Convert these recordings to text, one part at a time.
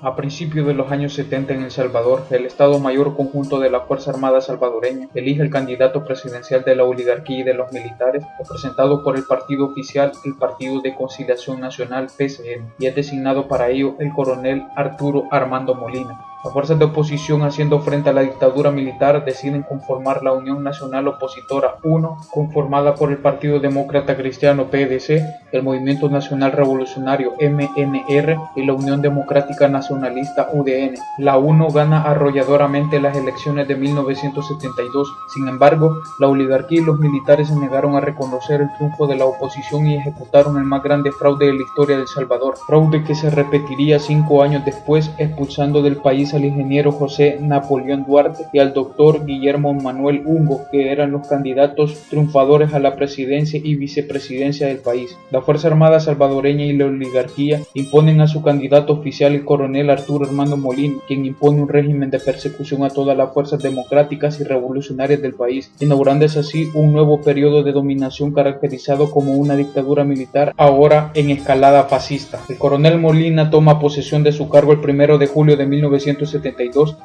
A principios de los años 70 en El Salvador, el Estado Mayor Conjunto de la Fuerza Armada Salvadoreña elige el candidato presidencial de la oligarquía y de los militares, representado por el partido oficial, el Partido de Conciliación Nacional (PCN), y es designado para ello el coronel Arturo Armando Molina. Las fuerzas de oposición, haciendo frente a la dictadura militar, deciden conformar la Unión Nacional Opositora 1, conformada por el Partido Demócrata Cristiano (PDC), el Movimiento Nacional Revolucionario (MNR) y la Unión Democrática Nacionalista (UDN). La 1 gana arrolladoramente las elecciones de 1972. Sin embargo, la oligarquía y los militares se negaron a reconocer el triunfo de la oposición y ejecutaron el más grande fraude de la historia de El Salvador, fraude que se repetiría 5 años después, expulsando del país al ingeniero José Napoleón Duarte y al doctor Guillermo Manuel Ungo, que eran los candidatos triunfadores a la presidencia y vicepresidencia del país. La Fuerza Armada salvadoreña y la oligarquía imponen a su candidato oficial, el coronel Arturo Armando Molina, quien impone un régimen de persecución a todas las fuerzas democráticas y revolucionarias del país, inaugurándose así un nuevo periodo de dominación caracterizado como una dictadura militar, ahora en escalada fascista. El coronel Molina toma posesión de su cargo el 1 de julio de 1972.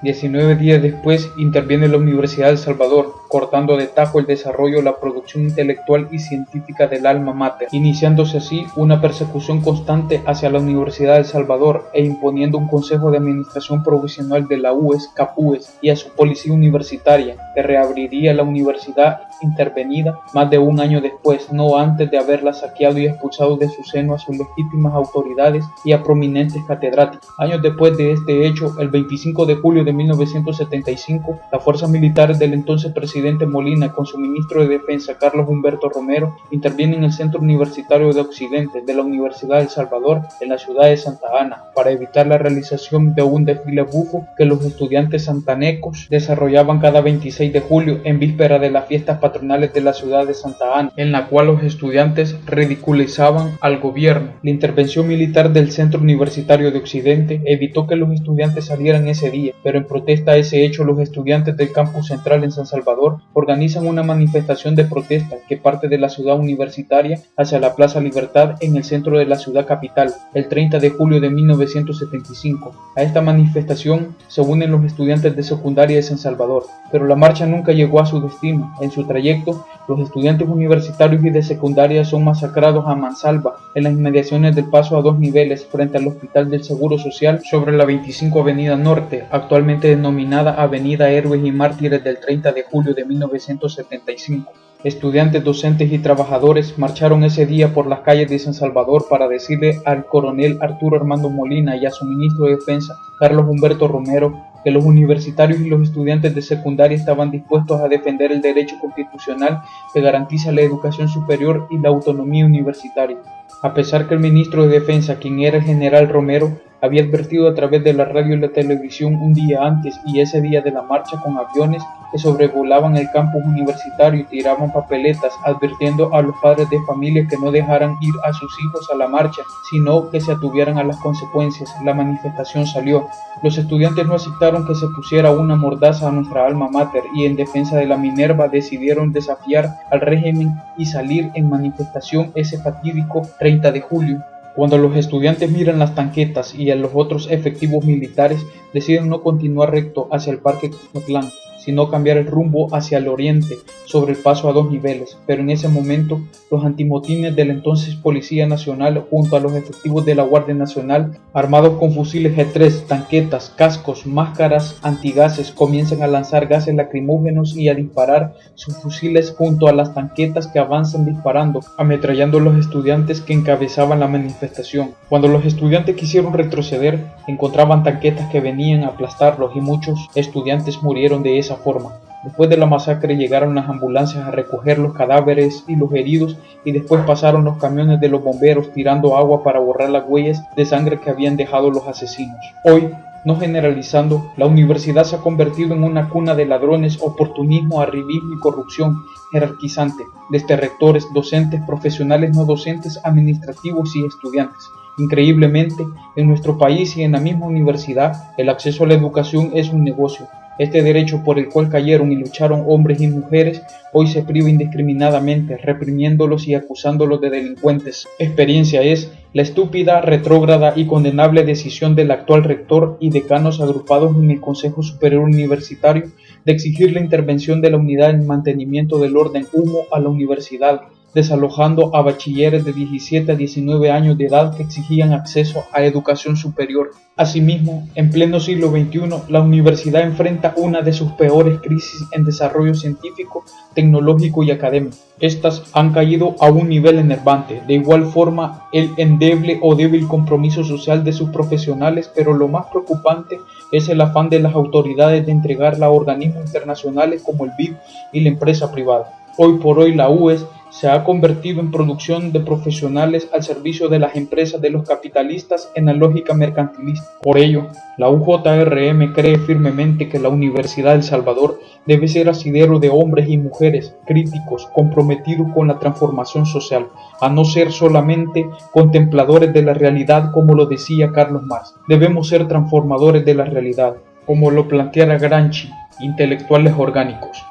19 días después interviene la Universidad de El Salvador, cortando de tajo el desarrollo, la producción intelectual y científica del alma mater, iniciándose así una persecución constante hacia la Universidad de El Salvador e imponiendo un consejo de administración provisional de la UES, CAPUES, y a su policía universitaria, que reabriría la universidad intervenida más de un año después, no antes de haberla saqueado y expulsado de su seno a sus legítimas autoridades y a prominentes catedráticos. Años después de este hecho, el 25 de julio de 1975, las fuerzas militares del entonces presidente Molina, con su ministro de Defensa Carlos Humberto Romero, intervienen en el Centro Universitario de Occidente de la Universidad de El Salvador, en la ciudad de Santa Ana, para evitar la realización de un desfile bufo que los estudiantes santanecos desarrollaban cada 26 de julio en víspera de las fiestas patronales de la ciudad de Santa Ana, en la cual los estudiantes ridiculizaban al gobierno. La intervención militar del Centro Universitario de Occidente evitó que los estudiantes salieran ese día, pero en protesta a ese hecho, los estudiantes del campus central en San Salvador organizan una manifestación de protesta que parte de la ciudad universitaria hacia la Plaza Libertad en el centro de la ciudad capital, el 30 de julio de 1975. A esta manifestación se unen los estudiantes de secundaria de San Salvador, pero la marcha nunca llegó a su destino. En su trayecto, los estudiantes universitarios y de secundaria son masacrados a mansalva en las inmediaciones del paso a 2 niveles frente al Hospital del Seguro Social sobre la 25 Avenida Norte, actualmente denominada Avenida Héroes y Mártires del 30 de julio de 1975. Estudiantes, docentes y trabajadores marcharon ese día por las calles de San Salvador para decirle al coronel Arturo Armando Molina y a su ministro de Defensa, Carlos Humberto Romero, que los universitarios y los estudiantes de secundaria estaban dispuestos a defender el derecho constitucional que garantiza la educación superior y la autonomía universitaria. A pesar que el ministro de Defensa, quien era el general Romero, había advertido a través de la radio y la televisión un día antes y ese día de la marcha con aviones que sobrevolaban el campus universitario y tiraban papeletas advirtiendo a los padres de familia que no dejaran ir a sus hijos a la marcha, sino que se atuvieran a las consecuencias. La manifestación salió. Los estudiantes no aceptaron que se pusiera una mordaza a nuestra alma mater y en defensa de la Minerva decidieron desafiar al régimen y salir en manifestación ese fatídico 30 de julio. Cuando los estudiantes miran las tanquetas y a los otros efectivos militares, deciden no continuar recto hacia el Parque Cotlán, sino cambiar el rumbo hacia el oriente sobre el paso a 2 niveles, pero en ese momento los antimotines de la entonces Policía Nacional junto a los efectivos de la Guardia Nacional, armados con fusiles G3, tanquetas, cascos, máscaras antigases, comienzan a lanzar gases lacrimógenos y a disparar sus fusiles junto a las tanquetas que avanzan disparando, ametrallando a los estudiantes que encabezaban la manifestación. Cuando los estudiantes quisieron retroceder, encontraban tanquetas que venían a aplastarlos y muchos estudiantes murieron de esa forma. Después de la masacre llegaron las ambulancias a recoger los cadáveres y los heridos y después pasaron los camiones de los bomberos tirando agua para borrar las huellas de sangre que habían dejado los asesinos. Hoy, no generalizando, la universidad se ha convertido en una cuna de ladrones, oportunismo, arribismo y corrupción jerarquizante, desde rectores, docentes, profesionales no docentes, administrativos y estudiantes. Increíblemente, en nuestro país y en la misma universidad, el acceso a la educación es un negocio. Este derecho por el cual cayeron y lucharon hombres y mujeres, hoy se priva indiscriminadamente, reprimiéndolos y acusándolos de delincuentes. Experiencia es la estúpida, retrógrada y condenable decisión del actual rector y decanos agrupados en el Consejo Superior Universitario de exigir la intervención de la unidad en mantenimiento del orden humo a la universidad, desalojando a bachilleres de 17 a 19 años de edad que exigían acceso a educación superior. Asimismo, en pleno siglo XXI, la universidad enfrenta una de sus peores crisis en desarrollo científico, tecnológico y académico. Estas han caído a un nivel enervante, de igual forma el endeble o débil compromiso social de sus profesionales, pero lo más preocupante es el afán de las autoridades de entregarla a organismos internacionales como el BID y la empresa privada. Hoy por hoy la UES se ha convertido en producción de profesionales al servicio de las empresas de los capitalistas en la lógica mercantilista. Por ello, la UJRM cree firmemente que la Universidad del Salvador debe ser asidero de hombres y mujeres críticos, comprometidos con la transformación social, a no ser solamente contempladores de la realidad como lo decía Carlos Marx. Debemos ser transformadores de la realidad, como lo planteara Gramsci, intelectuales orgánicos.